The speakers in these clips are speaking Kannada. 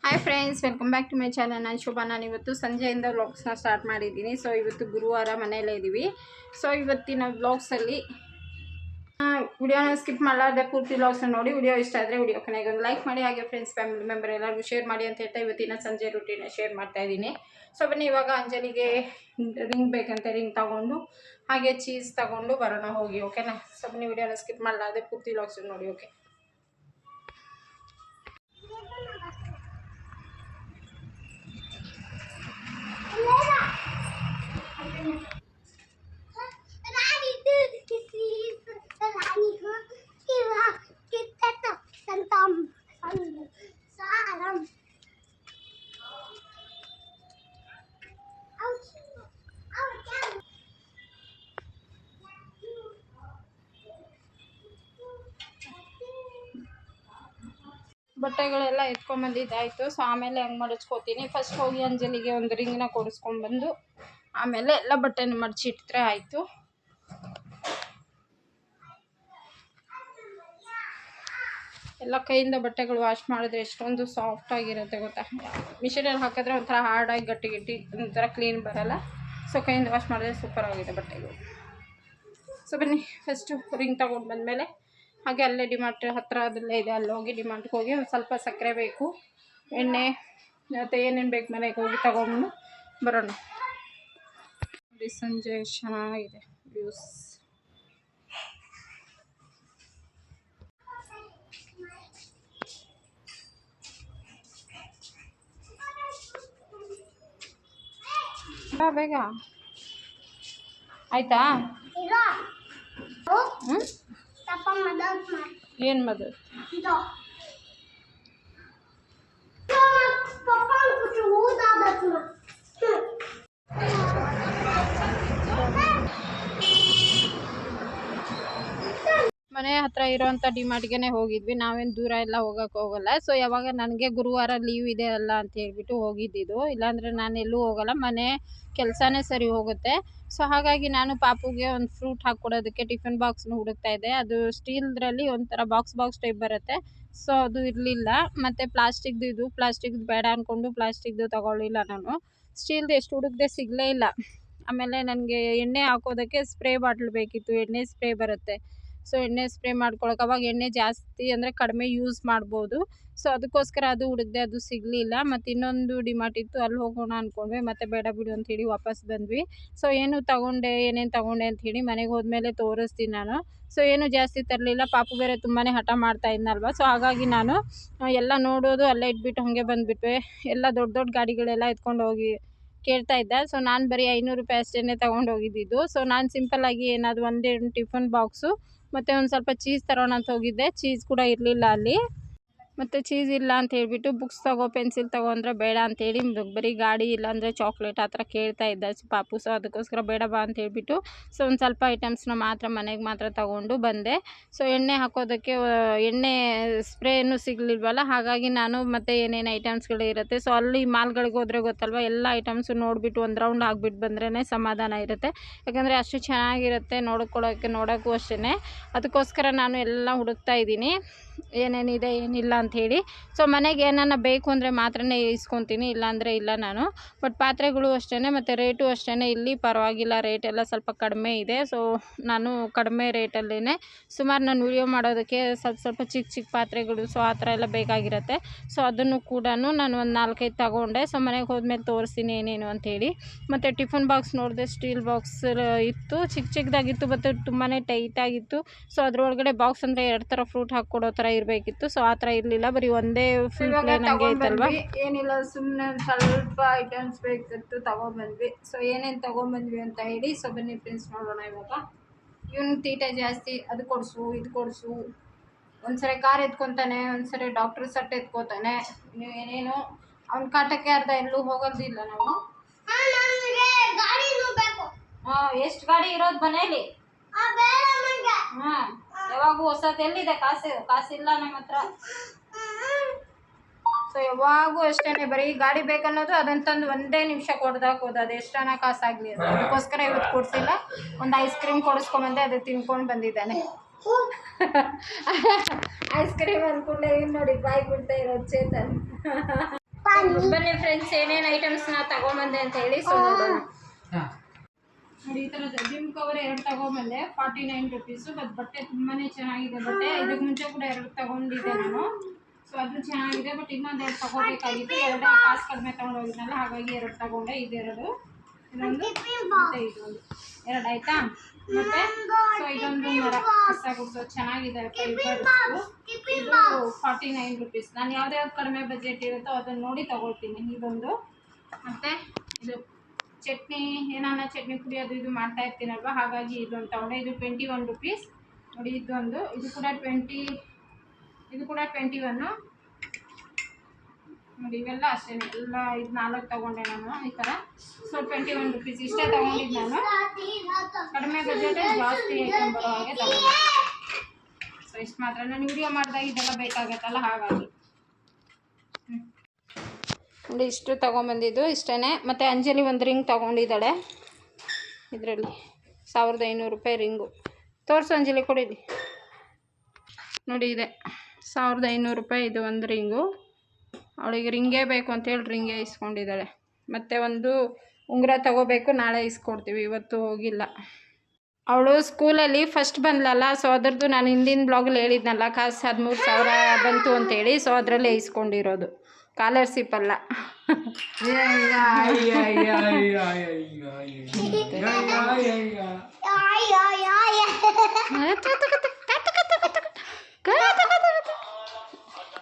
Hi friends, welcome back to my channel. ನಾನು ಶುಭ. ನಾನು ಇವತ್ತು ಸಂಜೆಯಿಂದ ವ್ಲಾಗ್ಸ್ನ ಸ್ಟಾರ್ಟ್ ಮಾಡಿದ್ದೀನಿ. ಸೊ ಇವತ್ತು ಗುರುವಾರ ಮನೆಯಲ್ಲೇ ಇದ್ದೀವಿ. ಸೊ ಇವತ್ತಿನ ವ್ಲಾಗ್ಸಲ್ಲಿ ವಿಡಿಯೋನ ಸ್ಕಿಪ್ ಮಾಡಲಾರ್ದೆ ಪೂರ್ತಿ ವ್ಲಾಗ್ಸ್ನ ನೋಡಿ. ವಿಡಿಯೋ ಇಷ್ಟ ಆದರೆ ವಿಡಿಯೋ ಕೊನೆಗೆ ಒಂದು ಲೈಕ್ ಮಾಡಿ, ಹಾಗೆ ಫ್ರೆಂಡ್ಸ್ ಫ್ಯಾಮಿಲಿ ಮೆಂಬರ್ ಎಲ್ಲರಿಗೂ ಶೇರ್ ಮಾಡಿ ಅಂತ ಹೇಳ್ತಾ ಇವತ್ತಿನ ಸಂಜೆ ರೂಟೀನ ಶೇರ್ ಮಾಡ್ತಾ ಇದ್ದೀನಿ. ಸೊ ಬನ್ನಿ, ಇವಾಗ ಅಂಜಲಿಗೆ ರಿಂಗ್ ಬೇಕಂತೆ, ರಿಂಗ್ ತಗೊಂಡು ಹಾಗೆ ಚೀಸ್ ತಗೊಂಡು ಬರೋಣ ಹೋಗಿ. ಓಕೆನಾ? ಸೊ ಬನ್ನಿ, ವಿಡಿಯೋನ ಸ್ಕಿಪ್ ಮಾಡಲಾರ್ದೆ ಪೂರ್ತಿ ವ್ಲಾಗ್ಸ್ನ ನೋಡಿ. ಓಕೆ, ಬಟ್ಟೆಗಳೆಲ್ಲ ಎತ್ಕೊಂಡ್ಬಂದಿದ್ದಾಯಿತು. ಸೊ ಆಮೇಲೆ ಹೆಂಗೆ ಮಡಚ್ಕೋತೀನಿ. ಫಸ್ಟ್ ಹೋಗಿ ಅಂಜಲಿಗೆ ಒಂದು ರಿಂಗ್ನ ಕೊಡಿಸ್ಕೊಂಡ್ಬಂದು ಆಮೇಲೆ ಎಲ್ಲ ಬಟ್ಟೆನ ಮಡಚಿಟ್ರೆ ಆಯಿತು. ಎಲ್ಲ ಕೈಯಿಂದ ಬಟ್ಟೆಗಳು ವಾಶ್ ಮಾಡಿದ್ರೆ ಎಷ್ಟೊಂದು ಸಾಫ್ಟಾಗಿರುತ್ತೆ ಗೊತ್ತಾ. ಮಿಷಿನಲ್ಲಿ ಹಾಕಿದ್ರೆ ಒಂಥರ ಹಾರ್ಡಾಗಿ ಗಟ್ಟಿ ಒಂಥರ ಕ್ಲೀನ್ ಬರೋಲ್ಲ. ಸೊ ಕೈಯಿಂದ ವಾಶ್ ಮಾಡಿದ್ರೆ ಸೂಪರಾಗಿದೆ ಬಟ್ಟೆಗಳು. ಸೊ ಬನ್ನಿ, ಫಸ್ಟು ರಿಂಗ್ ತೊಗೊಂಡು ಬಂದಮೇಲೆ ಹಾಗೆ ಅಲ್ಲೇ ಡಿಮಾರ್ಟ್ ಹತ್ತಿರ ಅದಲ್ಲೇ ಇದೆ, ಅಲ್ಲಿ ಹೋಗಿ ಡಿಮಾರ್ಟ್ಗೆ ಹೋಗಿ ಒಂದು ಸ್ವಲ್ಪ ಸಕ್ಕರೆ ಬೇಕು, ಎಣ್ಣೆ ಮತ್ತು ಏನೇನು ಬೇಕು ಮನೆಗೆ ಹೋಗಿ ತಗೊಂಡು ಬರೋಣ. ನೋಡಿ, ಸಂಜೆ ಚೆನ್ನಾಗಿದೆ ವ್ಯೂಸ್. ಬೇಗ ಆಯ್ತಾ? ಏನು ಮದರ್? ಮನೆ ಹತ್ರ ಇರೋವಂಥ ಡಿಮಾರ್ಟ್ಗೆ ಹೋಗಿದ್ವಿ. ನಾವೇನು ದೂರ ಎಲ್ಲ ಹೋಗೋಕ್ಕೆ ಹೋಗಲ್ಲ. ಸೊ ಯಾವಾಗ ನನಗೆ ಗುರುವಾರ ಲೀವ್ ಇದೆ ಅಲ್ಲ ಅಂತ ಹೇಳ್ಬಿಟ್ಟು ಹೋಗಿದ್ದಿದ್ದು, ಇಲ್ಲಾಂದರೆ ನಾನು ಎಲ್ಲೂ ಹೋಗಲ್ಲ, ಮನೆ ಕೆಲಸನೇ ಸರಿ ಹೋಗುತ್ತೆ. ಸೊ ಹಾಗಾಗಿ ನಾನು ಪಾಪುಗೆ ಒಂದು ಫ್ರೂಟ್ ಹಾಕ್ಕೊಡೋದಕ್ಕೆ ಟಿಫಿನ್ ಬಾಕ್ಸ್ನ ಹುಡುಕ್ತಾ ಇದ್ದೆ. ಅದು ಸ್ಟೀಲ್ದ್ರಲ್ಲಿ ಒಂಥರ ಬಾಕ್ಸ್ ಟೈಪ್ ಬರುತ್ತೆ. ಸೊ ಅದು ಇರಲಿಲ್ಲ. ಮತ್ತು ಪ್ಲಾಸ್ಟಿಕ್ದು ಬೇಡ ಅಂದ್ಕೊಂಡು ಪ್ಲಾಸ್ಟಿಕ್ದು ತಗೊಳ್ಳಿಲ್ಲ ನಾನು. ಸ್ಟೀಲ್ದು ಎಷ್ಟು ಹುಡುಕ್ದೆ ಸಿಗಲೇ ಇಲ್ಲ. ಆಮೇಲೆ ನನಗೆ ಎಣ್ಣೆ ಹಾಕೋದಕ್ಕೆ ಸ್ಪ್ರೇ ಬಾಟ್ಲ್ ಬೇಕಿತ್ತು. ಎಣ್ಣೆ ಸ್ಪ್ರೇ ಬರುತ್ತೆ. ಸೊ ಎಣ್ಣೆ ಸ್ಪ್ರೇ ಮಾಡ್ಕೊಳಕ್ಕೆ ಅವಾಗ ಎಣ್ಣೆ ಜಾಸ್ತಿ ಅಂದರೆ ಕಡಿಮೆ ಯೂಸ್ ಮಾಡ್ಬೋದು. ಸೊ ಅದಕ್ಕೋಸ್ಕರ ಅದು ಹುಡುಕ್ದೆ, ಅದು ಸಿಗಲಿಲ್ಲ. ಮತ್ತು ಇನ್ನೊಂದು ಡಿಮಾರ್ಟ್ ಇತ್ತು, ಅಲ್ಲಿ ಹೋಗೋಣ ಅಂದ್ಕೊಂಡ್ವಿ. ಮತ್ತು ಬೇಡ ಬಿಡು ಅಂಥೇಳಿ ವಾಪಸ್ ಬಂದ್ವಿ. ಸೊ ಏನೇನು ತಗೊಂಡೆ ಅಂಥೇಳಿ ಮನೆಗೆ ಹೋದ್ಮೇಲೆ ತೋರಿಸ್ತೀನಿ ನಾನು. ಸೊ ಏನು ಜಾಸ್ತಿ ತರಲಿಲ್ಲ. ಪಾಪು ಬೇರೆ ತುಂಬಾ ಹಠ ಮಾಡ್ತಾ ಇದ್ನಲ್ವ. ಸೊ ಹಾಗಾಗಿ ನಾನು ಎಲ್ಲ ನೋಡೋದು ಅಲ್ಲೇ ಇಟ್ಬಿಟ್ಟು ಹಾಗೆ ಬಂದುಬಿಟ್ವೆ. ಎಲ್ಲ ದೊಡ್ಡ ಗಾಡಿಗಳೆಲ್ಲ ಎತ್ಕೊಂಡು ಹೋಗಿ ಕೇಳ್ತಾ ಇದ್ದ. ಸೊ ನಾನು ಬರೀ 500 ರೂಪಾಯಿ ಅಷ್ಟೇ ತೊಗೊಂಡು ಹೋಗಿದ್ದಿದ್ದು. ಸೊ ನಾನು ಸಿಂಪಲ್ಲಾಗಿ ಏನಾದರೂ ಒಂದೆರಡು ಟಿಫನ್ ಬಾಕ್ಸು ಮತ್ತು ಒಂದು ಸ್ವಲ್ಪ ಚೀಸ್ ತರೋಣ ಅಂತ ಹೋಗಿದ್ದೆ. ಚೀಸ್ ಕೂಡ ಇರಲಿಲ್ಲ ಅಲ್ಲಿ. ಮತ್ತು ಚೀಸ್ ಇಲ್ಲ ಅಂತ ಹೇಳ್ಬಿಟ್ಟು ಬುಕ್ಸ್ ತಗೋ, ಪೆನ್ಸಿಲ್ ತಗೋ ಅಂದರೆ ಬೇಡ ಅಂತೇಳಿ ಬರೀ ಗಾಡಿ ಇಲ್ಲಾಂದರೆ ಚಾಕ್ಲೇಟ್ ಆ ಥರ ಕೇಳ್ತಾ ಇದ್ದ ಪಾಪು. ಸೊ ಅದಕ್ಕೋಸ್ಕರ ಬೇಡ ಬಾ ಅಂತ ಹೇಳ್ಬಿಟ್ಟು ಸೊ ಒಂದು ಸ್ವಲ್ಪ ಐಟಮ್ಸ್ನ ಮನೆಗೆ ಮಾತ್ರ ತಗೊಂಡು ಬಂದೆ. ಸೊ ಎಣ್ಣೆ ಹಾಕೋದಕ್ಕೆ ಎಣ್ಣೆ ಸ್ಪ್ರೇನೂ ಸಿಗಲಿಲ್ವಲ್ಲ, ಹಾಗಾಗಿ ನಾನು ಮತ್ತೆ ಏನೇನು ಐಟಮ್ಸ್ಗಳು ಇರುತ್ತೆ. ಸೊ ಅಲ್ಲಿ ಮಾಲ್ಗಳಿಗೆ ಹೋದರೆ ಗೊತ್ತಲ್ವ, ಎಲ್ಲ ಐಟಮ್ಸು ನೋಡಿಬಿಟ್ಟು ಒಂದು ರೌಂಡ್ ಆಗಿಬಿಟ್ಟು ಬಂದ್ರೇ ಸಮಾಧಾನ ಇರುತ್ತೆ. ಯಾಕಂದರೆ ಅಷ್ಟು ಚೆನ್ನಾಗಿರುತ್ತೆ ನೋಡೋಕ್ಕೂ ಅಷ್ಟೇ. ಅದಕ್ಕೋಸ್ಕರ ನಾನು ಎಲ್ಲ ಹುಡುಕ್ತಾ ಇದ್ದೀನಿ, ಏನೇನಿದೆ ಏನಿಲ್ಲ ಅಂಥೇಳಿ. ಸೊ ಮನೆಗೆ ಏನನ್ನ ಬೇಕು ಅಂದರೆ ಮಾತ್ರನೇ ಇಸ್ಕೊತೀನಿ, ಇಲ್ಲಾಂದರೆ ಇಲ್ಲ ನಾನು. ಬಟ್ ಪಾತ್ರೆಗಳು ಅಷ್ಟೇ, ಮತ್ತು ರೇಟು ಅಷ್ಟೇ. ಇಲ್ಲಿ ಪರವಾಗಿಲ್ಲ, ರೇಟ್ ಎಲ್ಲ ಸ್ವಲ್ಪ ಕಡಿಮೆ ಇದೆ. ಸೊ ನಾನು ಕಡಿಮೆ ರೇಟಲ್ಲೇ ಸುಮಾರು ನಾನು ವಿಡಿಯೋ ಮಾಡೋದಕ್ಕೆ ಸ್ವಲ್ಪ ಚಿಕ್ಕ ಪಾತ್ರೆಗಳು ಸೊ ಆ ಥರ ಎಲ್ಲ ಬೇಕಾಗಿರುತ್ತೆ. ಸೊ ಅದನ್ನು ಕೂಡ ನಾನು ಒಂದು 4-5 ತಗೊಂಡೆ. ಸೊ ಮನೆಗೆ ಹೋದ್ಮೇಲೆ ತೋರಿಸ್ತೀನಿ ಏನೇನು ಅಂಥೇಳಿ. ಮತ್ತು ಟಿಫನ್ ಬಾಕ್ಸ್ ನೋಡಿದೆ, ಸ್ಟೀಲ್ ಬಾಕ್ಸ್ ಇತ್ತು, ಚಿಕ್ಕದಾಗಿತ್ತು, ಮತ್ತು ತುಂಬಾ ಟೈಟಾಗಿತ್ತು. ಸೊ ಅದರೊಳಗಡೆ ಬಾಕ್ಸ್ ಅಂದರೆ 2 ಥರ ಫ್ರೂಟ್ ಹಾಕ್ಕೊಡೋ ಥರ ಇರಬೇಕಿತ್ತು. ಸೊ ಆ ಥರ ಇರಲಿಲ್ಲ, ಬರೀ ಒಂದೇ ಫುಲ್ ಪ್ಲೇನ್ ಹಂಗೆ ಐತಲ್ವ. ಏನಿಲ್ಲ, ಸುಮ್ಮನೆ ಸ್ವಲ್ಪ ಐಟಮ್ಸ್ ಬೇಕಿತ್ತು, ತೊಗೊಂಬಂದ್ವಿ. ಸೊ ಏನೇನು ತೊಗೊಂಬಂದ್ವಿ ಅಂತ ಹೇಳಿ. ಸೊ ಬನ್ನಿ ಫ್ರೆಂಡ್ಸ್, ನೋಡೋಣ. ಇವಾಗ ಇವನು ತೀಟೆ ಜಾಸ್ತಿ, ಅದು ಕೊಡಿಸು ಇದು ಕೊಡಿಸು. ಒಂದ್ಸರಿ ಕಾರ್ ಎತ್ಕೊತಾನೆ, ಒಂದ್ಸರಿ ಡಾಕ್ಟ್ರ್ ಸೆಟ್ ಎತ್ಕೋತಾನೆ. ನೀವು ಏನೇನು ಅವ್ನ ಕಾಟಕ್ಕೆ ಅರ್ಧ ಎಲ್ಲೂ ಹೋಗೋದಿಲ್ಲ ನಾವು. ಎಷ್ಟು ಗಾಡಿ ಇರೋದು ಮನೇಲಿ? ಯಾವಾಗೂ ಹೊಸದು ಎಲ್ಲಿದೆ? ಕಾಸಿಲ್ಲ ನಮ್ಮ ಹತ್ರ. ಸೊ ಯಾವಾಗೂ ಅಷ್ಟೇ, ಬರೀ ಗಾಡಿ ಬೇಕನ್ನೋದು ಅದನ್ನ ತಂದು ಒಂದೇ ನಿಮಿಷ ಕೊಡ್ದಾಕೋದು, ಅದು ಎಷ್ಟನ ಕಾಸಾಗಲಿ. ಅದಕ್ಕೋಸ್ಕರ ಇವತ್ತು ಕೊಡಿಸಿಲ್ಲ. ಒಂದು ಐಸ್ ಕ್ರೀಮ್ ಕೊಡಿಸ್ಕೊಂಬಂದೆ, ಅದು ತಿನ್ಕೊಂಡು ಬಂದಿದ್ದಾನೆ. ಐಸ್ ಕ್ರೀಮ್ ಅಂದ್ಕೊಂಡೆ ಇನ್ನು ನೋಡಿ ಬಾಯಿ ಬಿಡ್ತಾ ಇರೋದು ಚೇತನ್. ಬನ್ನಿ ಫ್ರೆಂಡ್ಸ್, ಏನೇನು ಐಟಮ್ಸ್ನ ತಗೊಂಬಂದೆ ಅಂತ ಹೇಳಿ ಸೊ ನೋಡೋಣ. ನೋಡಿ, ಈ ಥರದ ಜಿಮ್ ಕವರ್ 2 ತಗೊಂಬಂದೆ, 49 ರುಪೀಸು. ಬಟ್ ಬಟ್ಟೆ ತುಂಬಾ ಚೆನ್ನಾಗಿದೆ. ಬಟ್ಟೆ ಇದಕ್ಕೆ ಮುಂಚೆ ಕೂಡ 2 ತಗೊಂಡಿದ್ದೆ ನಾನು. ಸೊ ಅದು ಚೆನ್ನಾಗಿದೆ. ಬಟ್ ಇನ್ನೊಂದು 2 ತಗೋಬೇಕಾಗಿತ್ತು. 2 ಕಾಸು ಕಡಿಮೆ ತೊಗೊಂಡೋಗಿದ್ನಲ್ಲ, ಹಾಗಾಗಿ 2 ತಗೊಂಡೆ. ಇದೆರಡು, ಇನ್ನೊಂದು ಮತ್ತೆ ಇದೊಂದು 2 ಆಯಿತಾ. ಮತ್ತು ಸೊ ಇದೊಂದು ಮರ ಕಸ ಗುಡಿಸೋದು ಚೆನ್ನಾಗಿದೆ. ಫೈಬರ್ಸ್ದು ಇದು 49 ರುಪೀಸ್. ನಾನು ಯಾವ್ದು ಕಡಿಮೆ ಬಜೆಟ್ ಇರುತ್ತೋ ಅದನ್ನು ನೋಡಿ ತೊಗೊಳ್ತೀನಿ. ಇದೊಂದು ಮತ್ತು ಇದು ಚಟ್ನಿ, ಏನಾನ ಚಟ್ನಿ ಪುಡಿ ಅದು ಇದು ಮಾಡ್ತಾ ಇರ್ತೀನಲ್ವ, ಹಾಗಾಗಿ ಇದೊಂದು ತಗೊಂಡೆ. ಇದು 21 ರುಪೀಸ್. ನೋಡಿ ಇದೊಂದು, ಇದು ಕೂಡ 21. ನೋಡಿ ಇವೆಲ್ಲ ಅಷ್ಟೇ, ಎಲ್ಲ ಇದು 4 ತೊಗೊಂಡೆ ನಾನು ಈ ಥರ. ಸೊ 21 ರುಪೀಸ್ ಇಷ್ಟೇ ತೊಗೊಂಡಿದ್ದು ನಾನು. ಕಡಿಮೆ ಬಜೆಟೇ ಜಾಸ್ತಿ ಐಟಮ್ ಬರೋ ಹಾಗೆ ತೊಗೊಂಡೆ. ಸೊ ಇಷ್ಟು ಮಾತ್ರ. ನಾನು ವಿಡಿಯೋ ಮಾಡಿದಾಗ ಇದೆಲ್ಲ ಬೇಕಾಗತ್ತಲ್ಲ, ಹಾಗಾಗಿ ನೋಡಿ ಇಷ್ಟು ತೊಗೊಂಬಂದಿದ್ದು ಇಷ್ಟೇ. ಮತ್ತು ಅಂಜಲಿ ಒಂದು ರಿಂಗ್ ತೊಗೊಂಡಿದ್ದಾಳೆ. ಇದರಲ್ಲಿ 1500 ರೂಪಾಯಿ ರಿಂಗು. ತೋರಿಸು ಅಂಜಲಿ, ಕೊಡಿದಿ. ನೋಡಿ ಇದೆ 1500 ರೂಪಾಯಿ ಇದು ಒಂದು ರಿಂಗು. ಅವಳಿಗೆ ರಿಂಗೇ ಬೇಕು ಅಂತೇಳಿ ರಿಂಗೇ ಇಸ್ಕೊಂಡಿದ್ದಾಳೆ. ಮತ್ತು ಒಂದು ಉಂಗುರ ತಗೋಬೇಕು, ನಾಳೆ ಇಸ್ಕೊಡ್ತೀವಿ, ಇವತ್ತು ಹೋಗಿಲ್ಲ. ಅವಳು ಸ್ಕೂಲಲ್ಲಿ ಫಸ್ಟ್ ಬಂದ್ಲಲ್ಲ, ಸೊ ಅದರದ್ದು ನಾನು ಹಿಂದಿನ ಬ್ಲಾಗಲ್ಲಿ ಹೇಳಿದ್ನಲ್ಲ, ಕಾಸು 13,000 ಬಂತು ಅಂತೇಳಿ. ಸೊ ಅದರಲ್ಲೇ ಇಸ್ಕೊಂಡಿರೋದು, ಸ್ಕಾಲರ್ಶಿಪ್ ಅಲ್ಲ.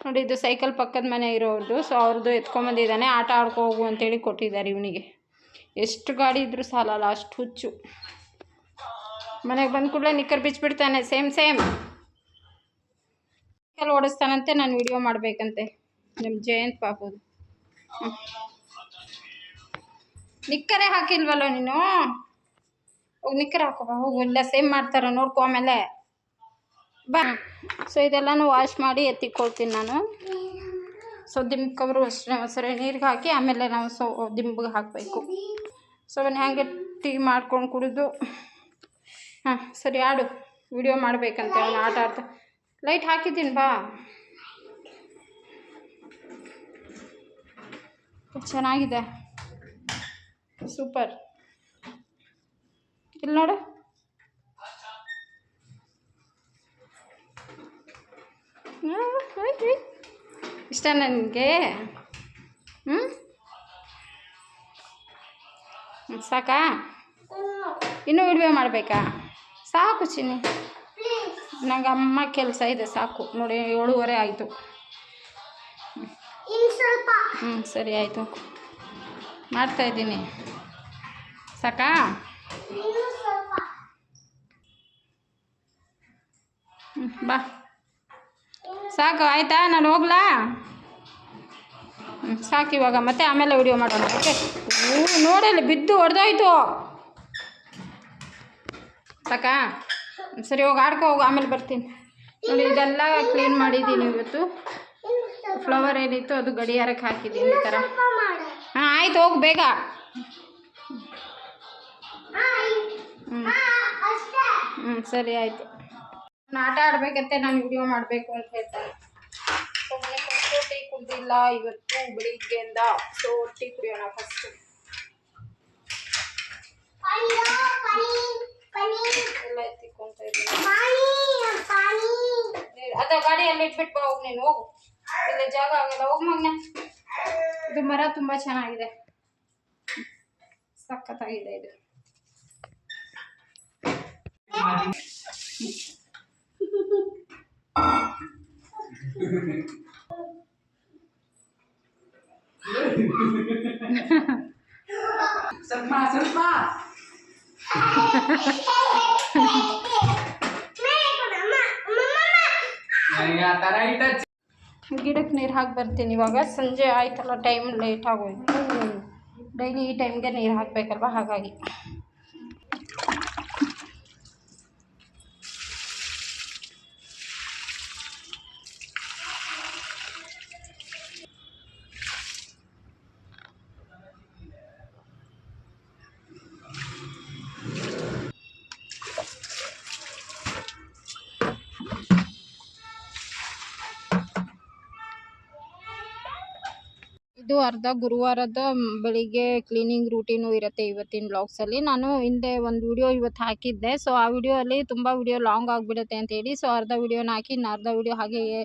ನೋಡಿ ಇದು ಸೈಕಲ್ ಪಕ್ಕದ ಮನೆ ಇರೋರ್ದು. ಸೊ ಅವ್ರದ್ದು ಎತ್ಕೊಂಬಂದಿದ್ದಾನೆ, ಆಟ ಆಡ್ಕೊ ಹೋಗು ಅಂತೇಳಿ ಕೊಟ್ಟಿದ್ದಾರೆ ಇವನಿಗೆ. ಎಷ್ಟು ಗಾಡಿ ಇದ್ರೂ ಸಾಲಲ್ಲ, ಅಷ್ಟು ಹುಚ್ಚು. ಮನೆಗೆ ಬಂದ ಕೂಡಲೇ ನಿಕ್ಕರ್ ಬಿಚ್ಚಿಬಿಡ್ತಾನೆ. ಸೇಮ್ ಸೈಕಲ್ ಓಡಿಸ್ತಾನಂತೆ, ನಾನು ವಿಡಿಯೋ ಮಾಡಬೇಕಂತೆ. ನಮ್ಮ ಜಯಂತ್ ಪಾಪುದು. ನಿಕ್ಕರೇ ಹಾಕಿಲ್ವಲ್ಲ ನೀನು, ಹೋಗಿ ನಿಕ್ಕರ್ ಹಾಕೋ ಹೋಗು. ಇಲ್ಲ ಸೇಮ್ ಮಾಡ್ತಾರೆ ನೋಡ್ಕೊ ಆಮೇಲೆ ಬಾ. ಸೊ ಇದೆಲ್ಲನೂ ವಾಶ್ ಮಾಡಿ ಎತ್ತಿಕೊಳ್ತೀನಿ ನಾನು. ಸೊ ದಿಂಬು ಕವರು ಅಷ್ಟೇ ಒಂದ್ಸರಿ ನೀರಿಗೆ ಹಾಕಿ ಆಮೇಲೆ ನಾವು ದಿಂಬಿಗೆ ಹಾಕಬೇಕು. ಸೊ ಅವನ್ನ ಹ್ಯಾಂಗೆ ಟೀ ಮಾಡ್ಕೊಂಡು ಕುಡಿದು. ಹಾಂ ಸರಿ, ಆಡು. ವಿಡಿಯೋ ಮಾಡಬೇಕಂತೆ ಅವನು ಆಟ ಆಡ್ತಾ. ಲೈಟ್ ಹಾಕಿದ್ದೀನಿ ಬಾ. ಚೆನ್ನಾಗಿದೆ, ಸೂಪರ್. ಇಲ್ಲಿ ನೋಡು, ಇಷ್ಟ ನನಗೆ. ಸಾಕಾ? ಇನ್ನೂ ವಿಡಿಯೋ ಮಾಡಬೇಕಾ? ಸಾಕು ಚಿನ್ನಿ, ನಂಗೆ ಅಮ್ಮ ಕೆಲಸ ಇದೆ, ಸಾಕು. ನೋಡಿ 7:30 ಆಯಿತು. ಸರಿ ಆಯಿತು, ಮಾಡ್ತಾಯಿದ್ದೀನಿ. ಸಾಕಾ? ಬಾ, ಸಾಕು ಆಯಿತಾ? ನಾನು ಹೋಗ್ಲಾ? ಸಾಕು ಇವಾಗ, ಮತ್ತೆ ಆಮೇಲೆ ವಿಡಿಯೋ ಮಾಡೋಣ. ಓಕೆ. ನೋಡಲ್ಲಿ ಬಿದ್ದು ಹೊಡೆದೋಯ್ತು. ಸಾಕಾ? ಸರಿ ಹೋಗಿ ಆಡ್ಕೊ ಹೋಗು, ಆಮೇಲೆ ಬರ್ತೀನಿ. ನೋಡಿ ಇದೆಲ್ಲ ಕ್ಲೀನ್ ಮಾಡಿದ್ದೀನಿ ಇವತ್ತು. ಫ್ಲವರ್ ಏನಿತ್ತು ಅದು ಗಡಿಯಾರಕ್ಕೆ ಹಾಕಿದ್ದೀನಿ ಈ ಥರ. ಹಾಂ ಆಯ್ತು, ಹೋಗು ಬೇಗ. ಸರಿ ಆಯಿತು. ನಾನು ಆಟ ಆಡಬೇಕಂತೆ, ನಾನು ವಿಡಿಯೋ ಮಾಡಬೇಕು ಅಂತ ಹೇಳ್ತಾನೆ. ಟೀ ಕುಡ್ದಿಲ್ಲ ಇವತ್ತು ಬೆಳಿಗ್ಗೆಯಿಂದ. ಸೊ ಟೀ ಕುಡಿಯೋಣ ಫಸ್ಟು. ಎಲ್ಲ ಎತ್ತಿಕೊಂತ ಇದ್ದೀನಿ. ಅದ ಗಾಡಿಯಲ್ಲಿ ಇಟ್ಬಿಟ್ಟು ಬಾ, ಹೋಗಿ ನೀನು ಹೋಗು. ಇಲ್ಲ ಜಾಗ ಆಗಲ್ಲ, ಹೋಗಿ ಮಗನೆ. ಇದು ಮರ ತುಂಬ ಚೆನ್ನಾಗಿದೆ, ಸಖತ್ತಾಗಿದೆ ಇದು. ಸ್ವಲ್ಪ ಗಿಡಕ್ಕೆ ನೀರು ಹಾಕಿ ಬರ್ತೀನಿ ಇವಾಗ. ಸಂಜೆ ಆಯ್ತಲ್ಲ, ಟೈಮ್ ಲೇಟ್ ಆಗೋಯ್ತು. ಡೈಲಿ ಈ ಟೈಮ್ಗೆ ನೀರು ಹಾಕಬೇಕಲ್ವ, ಹಾಗಾಗಿ. ಇದು ಅರ್ಧ ಗುರುವಾರದ ಬೆಳಿಗ್ಗೆ ಕ್ಲೀನಿಂಗ್ ರೂಟೀನು ಇರುತ್ತೆ ಇವತ್ತಿನ ಬ್ಲಾಗ್ಸಲ್ಲಿ. ನಾನು ಹಿಂದೆ ಒಂದು ವಿಡಿಯೋ ಇವತ್ತು ಹಾಕಿದ್ದೆ. ಸೊ ಆ ವಿಡಿಯೋ ಅಲ್ಲಿ ತುಂಬ ವಿಡಿಯೋ ಲಾಂಗ್ ಆಗಿಬಿಡುತ್ತೆ ಅಂತೇಳಿ ಸೊ ಅರ್ಧ ವಿಡಿಯೋನ ಹಾಕಿ ಇನ್ನು ಅರ್ಧ ವಿಡಿಯೋ ಹಾಗೆಯೇ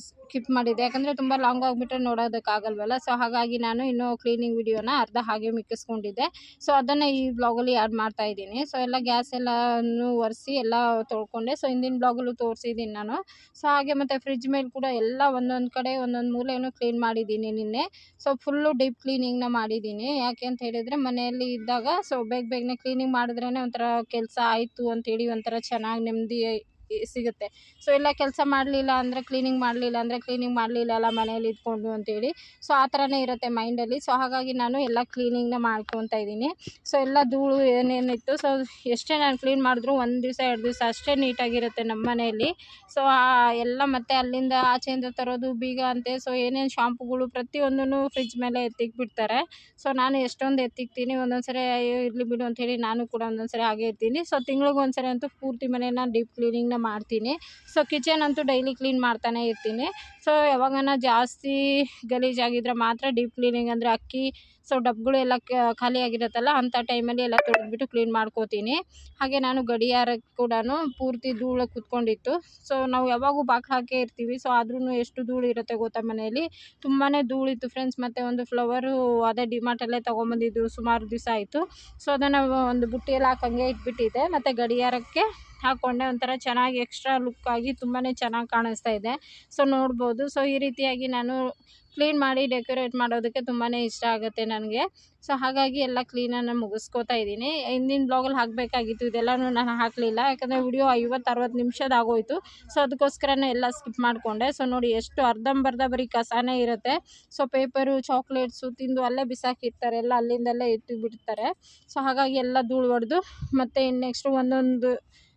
ಸ್ಕಿಪ್ ಮಾಡಿದ್ದೆ. ಯಾಕಂದರೆ ತುಂಬ ಲಾಂಗ್ ಆಗಿಬಿಟ್ರೆ ನೋಡೋದಕ್ಕಾಗಲ್ವಲ್ಲ. ಸೊ ಹಾಗಾಗಿ ನಾನು ಇನ್ನೂ ಕ್ಲೀನಿಂಗ್ ವಿಡಿಯೋನ ಅರ್ಧ ಹಾಗೆ ಮಿಕ್ಕಿಸ್ಕೊಂಡಿದ್ದೆ. ಸೊ ಅದನ್ನು ಈ ಬ್ಲಾಗಲ್ಲಿ ಆ್ಯಡ್ ಮಾಡ್ತಾ ಇದ್ದೀನಿ. ಸೊ ಎಲ್ಲ ಗ್ಯಾಸ್ ಎಲ್ಲನೂ ಒರೆಸಿ ಎಲ್ಲ ತೊಳ್ಕೊಂಡೆ. ಸೊ ಹಿಂದಿನ ಬ್ಲಾಗಲ್ಲೂ ತೋರಿಸಿದ್ದೀನಿ ನಾನು. ಸೊ ಹಾಗೆ ಮತ್ತು ಫ್ರಿಜ್ ಮೇಲೆ ಕೂಡ ಎಲ್ಲ ಒಂದೊಂದು ಕಡೆ ಒಂದೊಂದು ಮೂಲೆಯನ್ನು ಕ್ಲೀನ್ ಮಾಡಿದ್ದೀನಿ ನಿನ್ನೆ. ಸೊ ಫುಲ್ಲು ಡೀಪ್ ಕ್ಲೀನಿಂಗ್ನ ಮಾಡಿದ್ದೀನಿ. ಯಾಕೆ ಅಂತ ಹೇಳಿದರೆ ಮನೆಯಲ್ಲಿ ಇದ್ದಾಗ ಸೊ ಬೇಗನೆ ಕ್ಲೀನಿಂಗ್ ಮಾಡಿದ್ರೇ ಒಂಥರ ಕೆಲಸ ಆಯಿತು ಅಂತೇಳಿ ಒಂಥರ ಚೆನ್ನಾಗಿ ನೆಮ್ಮದಿ ಸಿಗುತ್ತೆ. ಸೊ ಎಲ್ಲ ಕೆಲಸ ಮಾಡಲಿಲ್ಲ ಅಂದರೆ ಕ್ಲೀನಿಂಗ್ ಮಾಡಲಿಲ್ಲ ಅಲ್ಲ ಮನೇಲಿ ಇದ್ಕೊಂಡು ಅಂತೇಳಿ ಸೊ ಆ ಥರನೇ ಇರುತ್ತೆ ಮೈಂಡಲ್ಲಿ. ಸೊ ಹಾಗಾಗಿ ನಾನು ಎಲ್ಲ ಕ್ಲೀನಿಂಗ್ನ ಮಾಡ್ಕೊತಾ ಇದ್ದೀನಿ. ಸೊ ಎಲ್ಲ ಧೂಳು ಏನೇನಿತ್ತು ಸೊ ಎಷ್ಟೇ ನಾನು ಕ್ಲೀನ್ ಮಾಡಿದ್ರು 1 ದಿವಸ 2 ದಿವಸ ಅಷ್ಟೇ ನೀಟಾಗಿರುತ್ತೆ ನಮ್ಮ ಮನೆಯಲ್ಲಿ. ಸೊ ಎಲ್ಲ ಮತ್ತೆ ಅಲ್ಲಿಂದ ಆಚೆಯಿಂದ ತರೋದು ಬೀಗ ಅಂತೆ ಸೊ ಏನೇನು ಶಾಂಪುಗಳು ಪ್ರತಿಯೊಂದೂ ಫ್ರಿಜ್ ಮೇಲೆ ಎತ್ತಿಕ್ಬಿಡ್ತಾರೆ. ಸೊ ನಾನು ಎಷ್ಟೊಂದು ಎತ್ತಿಕ್ತೀನಿ. ಒಂದೊಂದು ಸರಿ ಅಯ್ಯೋ ಇರಲಿ ಬಿಡು ಅಂಥೇಳಿ ನಾನು ಕೂಡ ಒಂದೊಂದು ಸರಿ ಹಾಗೆ ಇರ್ತೀನಿ. ಸೊ ತಿಂಗ್ಳಿಗೆ ಸರಿ ಅಂತೂ ಪೂರ್ತಿ ಮನೆಯನ್ನು ಡೀಪ್ ಕ್ಲೀನಿಂಗ್ನ ಮಾಡ್ತೀನಿ. ಸೊ ಕಿಚನ್ ಅಂತೂ ಡೈಲಿ ಕ್ಲೀನ್ ಮಾಡ್ತಾನೆ ಇರ್ತೀನಿ. ಸೊ ಯಾವಾಗನ ಜಾಸ್ತಿ ಗಲೀಜಾಗಿದ್ದರೆ ಮಾತ್ರ ಡೀಪ್ ಕ್ಲೀನಿಂಗ್ ಅಂದರೆ ಅಕ್ಕಿ ಸೊ ಡಬ್ಗಳು ಎಲ್ಲ ಖಾಲಿ ಆಗಿರುತ್ತಲ್ಲ ಅಂಥ ಟೈಮಲ್ಲಿ ಎಲ್ಲ ತೊಳೆದ್ಬಿಟ್ಟು ಕ್ಲೀನ್ ಮಾಡ್ಕೋತೀನಿ. ಹಾಗೆ ನಾನು ಗಡಿಯಾರಕ್ಕೆ ಕೂಡ ಪೂರ್ತಿ ಧೂಳು ಕೂತ್ಕೊಂಡಿತ್ತು. ಸೊ ನಾವು ಯಾವಾಗೂ ಬಾಗಿಲು ಹಾಕೇ ಇರ್ತೀವಿ. ಸೊ ಆದ್ರೂ ಎಷ್ಟು ಧೂಳು ಇರುತ್ತೆ ಗೊತ್ತಾ ಮನೆಯಲ್ಲಿ. ತುಂಬಾ ಧೂಳಿತ್ತು ಫ್ರೆಂಡ್ಸ್. ಮತ್ತು ಒಂದು ಫ್ಲವರು ಅದೇ ಡಿಮಾರ್ಟಲ್ಲೇ ತೊಗೊಂಬಂದಿದ್ದು ಸುಮಾರು ದಿವಸ ಆಯಿತು. ಸೊ ಅದನ್ನು ಒಂದು ಬುಟ್ಟಿಯಲ್ಲಿ ಹಾಕಂಗೆ ಇಟ್ಬಿಟ್ಟಿದ್ದೆ. ಮತ್ತು ಗಡಿಯಾರಕ್ಕೆ ಹಾಕ್ಕೊಂಡೆ. ಒಂಥರ ಚೆನ್ನಾಗಿ ಎಕ್ಸ್ಟ್ರಾ ಲುಕ್ಕಾಗಿ ತುಂಬಾ ಚೆನ್ನಾಗಿ ಕಾಣಿಸ್ತಾ ಇದೆ. ಸೊ ನೋಡ್ಬೋದು. ಸೊ ಈ ರೀತಿಯಾಗಿ ನಾನು ಕ್ಲೀನ್ ಮಾಡಿ ಡೆಕೋರೇಟ್ ಮಾಡೋದಕ್ಕೆ ತುಂಬಾ ಇಷ್ಟ ಆಗುತ್ತೆ ನನಗೆ. ಸೊ ಹಾಗಾಗಿ ಎಲ್ಲ ಕ್ಲೀನನ್ನು ಮುಗಿಸ್ಕೋತಾ ಇದ್ದೀನಿ. ಹಿಂದಿನ ಬ್ಲಾಗಲ್ಲಿ ಹಾಕಬೇಕಾಗಿತ್ತು ಇದೆಲ್ಲನೂ ನಾನು ಹಾಕಲಿಲ್ಲ. ಯಾಕಂದರೆ ವಿಡಿಯೋ 50-60 ನಿಮಿಷದ ಆಗೋಯಿತು. ಸೊ ಅದಕ್ಕೋಸ್ಕರನೇ ಎಲ್ಲ ಸ್ಕಿಪ್ ಮಾಡಿಕೊಂಡೆ. ಸೊ ನೋಡಿ ಎಷ್ಟು ಅರ್ಧಂಬರ್ಧ ಬರೀ ಕಸನೇ ಇರುತ್ತೆ. ಸೊ ಪೇಪರು ಚಾಕ್ಲೇಟ್ಸು ತಿಂದು ಅಲ್ಲೇ ಬಿಸಾಕಿರ್ತಾರೆ. ಎಲ್ಲ ಅಲ್ಲಿಂದಲ್ಲೇ ಇಟ್ಟು ಬಿಡ್ತಾರೆ. ಸೊ ಹಾಗಾಗಿ ಎಲ್ಲ ಧೂಳು ಹೊಡೆದು ಮತ್ತು ನೆಕ್ಸ್ಟು ಒಂದೊಂದು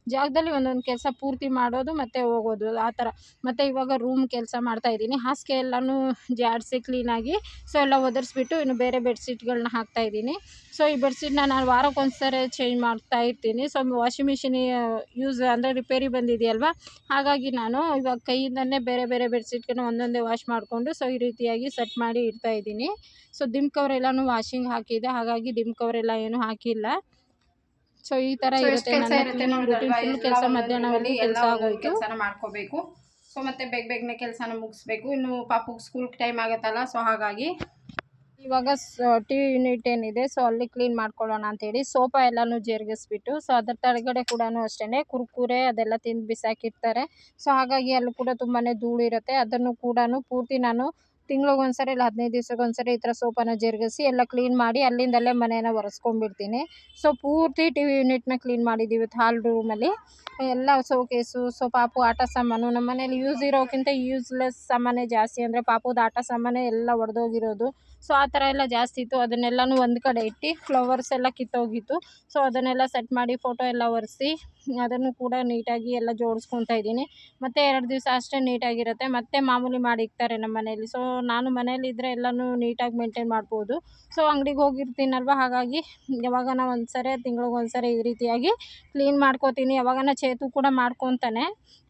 ಜಾಗದಲ್ಲಿ ಒಂದೊಂದು ಕೆಲಸ ಪೂರ್ತಿ ಮಾಡೋದು ಮತ್ತು ಹೋಗೋದು ಆ ಥರ. ಮತ್ತು ಇವಾಗ ರೂಮ್ ಕೆಲಸ ಮಾಡ್ತಾಯಿದ್ದೀನಿ. ಹಾಸಿಗೆ ಎಲ್ಲನೂ ಜಾಡಿಸಿ ಕ್ಲೀನಾಗಿ ಸೊ ಎಲ್ಲ ಒದರಿಸ್ಬಿಟ್ಟು ಇನ್ನು ಬೇರೆ ಬೆಡ್ಶೀಟ್ಗಳನ್ನ ಹಾಕ್ತಾಯಿದ್ದೀನಿ. ಸೊ ಈ ಬೆಡ್ಶೀಟ್ನ ನಾನು ವಾರಕ್ಕೊಂದ್ಸರಿ ಚೇಂಜ್ ಮಾಡ್ತಾ ಇರ್ತೀನಿ. ಸೊ ವಾಷಿಂಗ್ ಮಿಷಿನ್ ಯೂಸ್ ಅಂದರೆ ರಿಪೇರಿ ಬಂದಿದೆಯಲ್ವ, ಹಾಗಾಗಿ ನಾನು ಇವಾಗ ಕೈಯಿಂದನೇ ಬೇರೆ ಬೇರೆ ಬೆಡ್ಶೀಟ್ಗಳನ್ನ ಒಂದೊಂದೇ ವಾಶ್ ಮಾಡಿಕೊಂಡು ಸೊ ಈ ರೀತಿಯಾಗಿ ಸೆಟ್ ಮಾಡಿ ಇಡ್ತಾಯಿದ್ದೀನಿ. ಸೊ ದಿಮ್ ಕವರ್ ಎಲ್ಲನೂ ವಾಷಿಂಗ್ ಹಾಕಿದೆ. ಹಾಗಾಗಿ ದಿಮ್ ಕವರ್ ಎಲ್ಲ ಏನೂ ಹಾಕಿಲ್ಲ. ಸೊ ಈ ಥರ ಇರುತ್ತೆ ನನ್ನ ಕ್ಲೀನಿಂಗ್ ರೂಟೀನ್. ಫುಲ್ ಕೆಲಸ ಮಧ್ಯಾಹ್ನವರೆಗೂ ಕೆಲಸ ಆಗೋಯ್ತು. ಕೆಲಸನ ಮಾಡ್ಕೋಬೇಕು. ಸೊ ಮತ್ತು ಬೇಗನೆ ಕೆಲಸನ ಮುಗಿಸ್ಬೇಕು. ಇನ್ನು ಪಾಪುಗೆ ಸ್ಕೂಲ್ ಟೈಮ್ ಆಗುತ್ತಲ್ಲ. ಸೊ ಹಾಗಾಗಿ ಇವಾಗ ಟಿ ವಿ ಯೂನಿಟ್ ಏನಿದೆ ಸೊ ಅಲ್ಲಿ ಕ್ಲೀನ್ ಮಾಡ್ಕೊಳ್ಳೋಣ ಅಂಥೇಳಿ ಸೋಫಾ ಎಲ್ಲನೂ ಜರುಗಿಸ್ಬಿಟ್ಟು ಸೊ ಅದ್ರ ಕೆಳಗಡೆ ಕೂಡ ಅಷ್ಟೇ ಕುರ್ಕುರೆ ಅದೆಲ್ಲ ತಿಂದು ಬಿಸಾಕಿರ್ತಾರೆ. ಸೊ ಹಾಗಾಗಿ ಅಲ್ಲಿ ಕೂಡ ತುಂಬಾ ಧೂಳು ಇರುತ್ತೆ. ಅದನ್ನು ಕೂಡ ಪೂರ್ತಿ ನಾನು ತಿಂಗ್ಳಿಗೊಂದ್ಸರಿ ಇಲ್ಲ 15 ದಿವಸಕ್ಕೊಂದ್ಸರಿ ಈ ಥರ ಸೋಫಾನ ಜರುಗಿಸಿ ಎಲ್ಲ ಕ್ಲೀನ್ ಮಾಡಿ ಅಲ್ಲಿಂದಲ್ಲೇ ಮನೇನ ಒರೆಸ್ಕೊಂಡ್ಬಿಡ್ತೀನಿ. ಸೊ ಪೂರ್ತಿ ಟಿ ವಿ ಯೂನಿಟ್ನ ಕ್ಲೀನ್ ಮಾಡಿದ್ದೀವಿ ಇವತ್ತು ಹಾಲ್ ರೂಮಲ್ಲಿ. ಎಲ್ಲ ಶೋಕೇಸು ಸೊ ಪಾಪು ಆಟ ಸಾಮಾನು ನಮ್ಮ ಮನೇಲಿ ಯೂಸ್ ಇರೋಕ್ಕಿಂತ ಯೂಸ್ಲೆಸ್ ಸಾಮಾನೇ ಜಾಸ್ತಿ. ಅಂದರೆ ಪಾಪುದು ಆಟ ಸಾಮಾನೇ ಎಲ್ಲ ಒಡೆದೋಗಿರೋದು. ಸೊ ಆ ಥರ ಎಲ್ಲ ಜಾಸ್ತಿ ಇತ್ತು. ಅದನ್ನೆಲ್ಲನೂ ಒಂದು ಕಡೆ ಇಟ್ಟು ಫ್ಲವರ್ಸ್ ಎಲ್ಲ ಕಿತ್ತೋಗಿತ್ತು. ಸೊ ಅದನ್ನೆಲ್ಲ ಸೆಟ್ ಮಾಡಿ ಫೋಟೋ ಎಲ್ಲ ಒರೆಸಿ ಅದನ್ನು ಕೂಡ ನೀಟಾಗಿ ಎಲ್ಲ ಜೋಡಿಸ್ಕೊತಾ ಇದ್ದೀನಿ. ಮತ್ತು 2 ದಿವಸ ಅಷ್ಟೇ ನೀಟಾಗಿರುತ್ತೆ. ಮತ್ತೆ ಮಾಮೂಲಿ ಮಾಡಿ ಇಕ್ತಾರೆ ನಮ್ಮ ಮನೇಲಿ. ಸೊ ನಾನು ಮನೇಲಿದ್ದರೆ ಎಲ್ಲನೂ ನೀಟಾಗಿ ಮೇಂಟೈನ್ ಮಾಡ್ಬೋದು. ಸೊ ಅಂಗಡಿಗೆ ಹೋಗಿರ್ತೀನಲ್ವ, ಹಾಗಾಗಿ ಯಾವಾಗನ ಒಂದ್ಸರಿ ತಿಂಗ್ಳಿಗೊಂದ್ಸರಿ ಈ ರೀತಿಯಾಗಿ ಕ್ಲೀನ್ ಮಾಡ್ಕೋತೀನಿ. ಯಾವಾಗನ ಚೇತು ಕೂಡ ಮಾಡ್ಕೊತಾನೆ.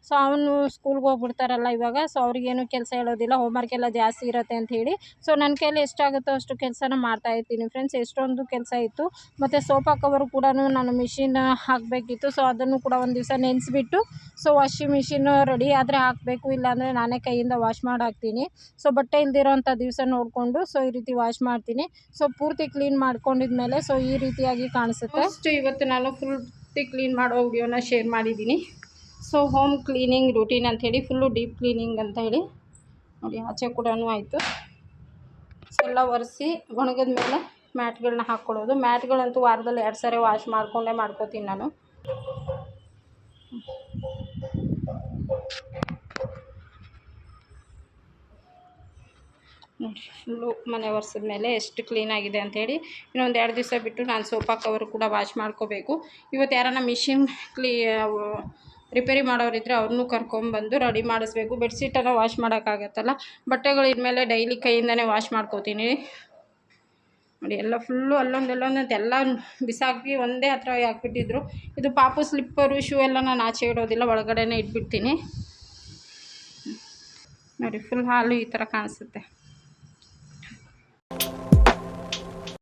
ಸೊ ಅವನು ಸ್ಕೂಲ್ಗೆ ಹೋಗ್ಬಿಡ್ತಾರಲ್ಲ ಇವಾಗ. ಸೊ ಅವ್ರಿಗೇನು ಕೆಲಸ ಹೇಳೋದಿಲ್ಲ, ಹೋಮ್ವರ್ಕ್ ಎಲ್ಲ ಜಾಸ್ತಿ ಇರುತ್ತೆ ಅಂಥೇಳಿ. ಸೊ ನನ್ನ ಕೈಲಿ ಎಷ್ಟಾಗುತ್ತೋ ಅಷ್ಟು ಕೆಲಸನ ಮಾಡ್ತಾಯಿರ್ತೀನಿ ಫ್ರೆಂಡ್ಸ್. ಎಷ್ಟೊಂದು ಕೆಲಸ ಇತ್ತು. ಮತ್ತು ಸೋಫಾ ಕವರು ಕೂಡ ನಾನು ಮಿಷಿನ್ ಹಾಕಬೇಕಿತ್ತು. ಸೊ ಅದನ್ನು ಕೂಡ ಒಂದು ದಿವಸ ನೆನೆಸ್ಬಿಟ್ಟು ಸೊ ವಾಷಿಂಗ್ ಮಿಷಿನ್ ರೆಡಿ ಆದರೆ ಹಾಕಬೇಕು, ಇಲ್ಲಾಂದರೆ ನಾನೇ ಕೈಯಿಂದ ವಾಶ್ ಮಾಡಿ ಹಾಕ್ತೀನಿ. ಸೊ ಬಟ್ಟೆ ಇಲ್ದಿರೋಂಥ ದಿವಸ ನೋಡಿಕೊಂಡು ಸೊ ಈ ರೀತಿ ವಾಶ್ ಮಾಡ್ತೀನಿ. ಸೊ ಪೂರ್ತಿ ಕ್ಲೀನ್ ಮಾಡ್ಕೊಂಡಿದ್ಮೇಲೆ ಸೊ ಈ ರೀತಿಯಾಗಿ ಕಾಣಿಸುತ್ತೆ. ಫಸ್ಟ್ ಇವತ್ತು ನಾನು ಪೂರ್ತಿ ಕ್ಲೀನ್ ಮಾಡೋ ವಿಡಿಯೋನ ಶೇರ್ ಮಾಡಿದ್ದೀನಿ. ಸೊ ಹೋಮ್ ಕ್ಲೀನಿಂಗ್ ರೂಟೀನ್ ಅಂಥೇಳಿ ಫುಲ್ಲು ಡೀಪ್ ಕ್ಲೀನಿಂಗ್ ಅಂತ ಹೇಳಿ ನೋಡಿ. ಆಚೆ ಕೂಡ ಆಯಿತು. ಸೊ ಎಲ್ಲ ಒರೆಸಿ ಒಣಗಿದ ಮೇಲೆ ಮ್ಯಾಟ್ಗಳನ್ನ ಹಾಕ್ಕೊಳ್ಳೋದು. ಮ್ಯಾಟ್ಗಳಂತೂ ವಾರದಲ್ಲಿ 2 ಸರಿ ವಾಶ್ ಮಾಡ್ಕೋತೀನಿ ನಾನು. ನೋಡಿ ಫುಲ್ಲು ಮನೆ ಒರೆಸಿದ್ಮೇಲೆ ಎಷ್ಟು ಕ್ಲೀನಾಗಿದೆ ಅಂಥೇಳಿ. ಇನ್ನೊಂದು 2 ದಿವಸ ಬಿಟ್ಟು ನಾನು ಸೋಫಾ ಕವರು ಕೂಡ ವಾಶ್ ಮಾಡ್ಕೋಬೇಕು. ಇವತ್ತು ಯಾರನ್ನ ಮಿಷಿನ್ ರಿಪೇರಿ ಮಾಡೋರಿದ್ದರೆ ಅವ್ರನ್ನೂ ಕರ್ಕೊಂಬಂದು ರೆಡಿ ಮಾಡಿಸ್ಬೇಕು. ಬೆಡ್ಶೀಟೆಲ್ಲ ವಾಶ್ ಮಾಡೋಕ್ಕಾಗತ್ತಲ್ಲ. ಬಟ್ಟೆಗಳು ಇದ್ಮೇಲೆ ಡೈಲಿ ಕೈಯಿಂದನೇ ವಾಶ್ ಮಾಡ್ಕೋತೀನಿ. ನೋಡಿ ಎಲ್ಲ ಫುಲ್ಲು ಅಲ್ಲೊಂದು ಎಲ್ಲ ಬಿಸಾಕಿ ಒಂದೇ ಹತ್ರ ಹಾಕ್ಬಿಟ್ಟಿದ್ರು. ಇದು ಪಾಪು ಸ್ಲಿಪ್ಪರು ಶೂ ಎಲ್ಲ ನಾನು ಆಚೆ ಇಡೋದಿಲ್ಲ, ಒಳಗಡೆನೇ ಇಟ್ಬಿಡ್ತೀನಿ. ನೋಡಿ ಫುಲ್ ಹಾಲು ಈ ಥರ ಕಾಣಿಸುತ್ತೆ.